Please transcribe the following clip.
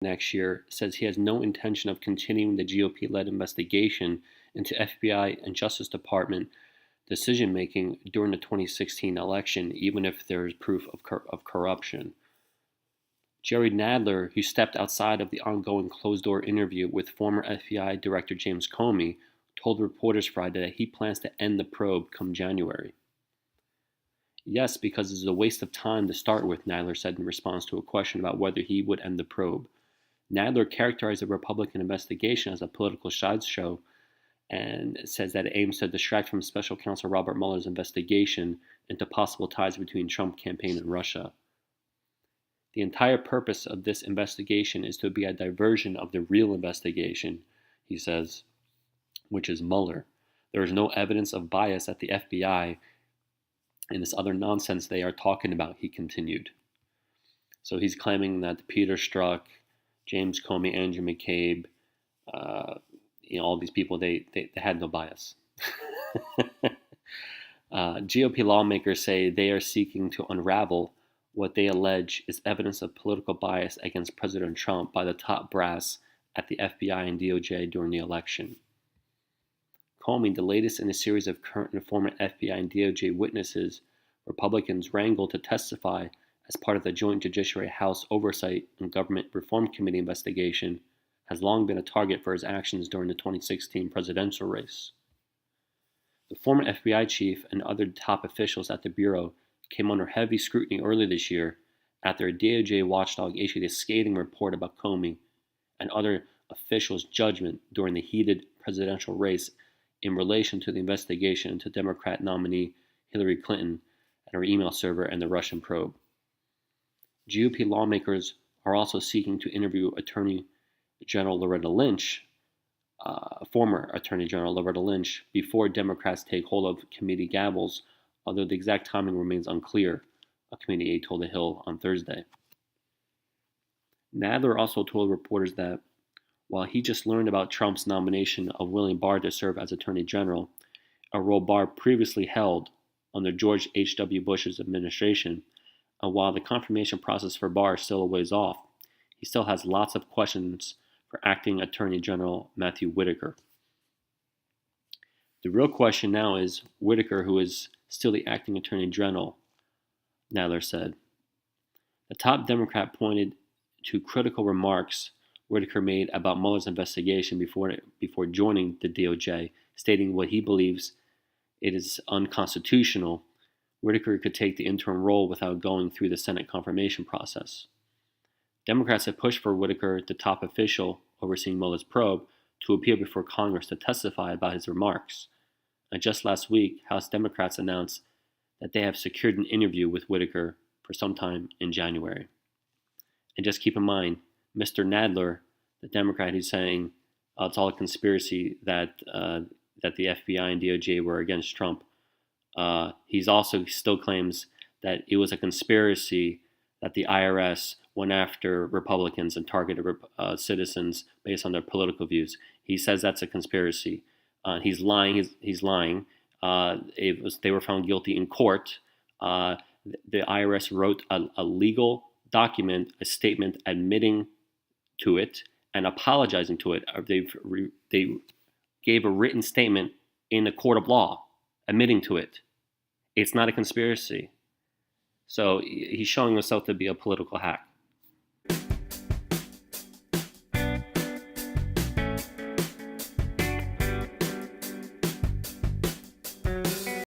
next year, says he has no intention of continuing the GOP-led investigation into FBI and Justice Department decision-making during the 2016 election, even if there is proof of corruption. Jerry Nadler, who stepped outside of the ongoing closed-door interview with former FBI Director James Comey, told reporters Friday that he plans to end the probe come January. Yes, because it's a waste of time to start with, Nadler said in response to a question about whether he would end the probe. Nadler characterized the Republican investigation as a political sideshow and says that it aims to distract from Special Counsel Robert Mueller's investigation into possible ties between Trump campaign and Russia. The entire purpose of this investigation is to be a diversion of the real investigation, he says, which is Mueller. There is no evidence of bias at the FBI and this other nonsense they are talking about, he continued. So he's claiming that Peter Strzok, James Comey, Andrew McCabe, all these people, they had no bias. GOP lawmakers say they are seeking to unravel what they allege is evidence of political bias against President Trump by the top brass at the FBI and DOJ during the election. Comey, the latest in a series of current and former FBI and DOJ witnesses Republicans wrangled to testify as part of the Joint Judiciary House Oversight and Government Reform Committee investigation, has long been a target for his actions during the 2016 presidential race. The former FBI chief and other top officials at the Bureau came under heavy scrutiny early this year after a DOJ watchdog issued a scathing report about Comey and other officials' judgment during the heated presidential race in relation to the investigation into Democrat nominee Hillary Clinton and her email server and the Russian probe. GOP lawmakers are also seeking to interview Attorney General Loretta Lynch, former Attorney General Loretta Lynch, before Democrats take hold of committee gavels, although the exact timing remains unclear, a committee aide told The Hill on Thursday. Nadler also told reporters that while he just learned about Trump's nomination of William Barr to serve as Attorney General, a role Barr previously held under George H.W. Bush's administration, and while the confirmation process for Barr is still a ways off, he still has lots of questions for Acting Attorney General Matthew Whitaker. The real question now is Whitaker, who is still the Acting Attorney General, Nadler said. The top Democrat pointed to critical remarks Whitaker made about Mueller's investigation before joining the DOJ, stating what he believes it is unconstitutional. Whitaker could take the interim role without going through the Senate confirmation process. Democrats have pushed for Whitaker, the top official overseeing Mueller's probe, to appear before Congress to testify about his remarks. And just last week, House Democrats announced that they have secured an interview with Whitaker for sometime in January. And just keep in mind, Mr. Nadler, the Democrat who's saying it's all a conspiracy that the FBI and DOJ were against Trump, he still claims that it was a conspiracy that the IRS went after Republicans and targeted citizens based on their political views. He says that's a conspiracy. He's lying. He's lying. They were found guilty in court. The IRS wrote a legal document, a statement admitting to it and apologizing to it. They gave a written statement in a court of law admitting to it. It's not a conspiracy. So he's showing himself to be a political hack.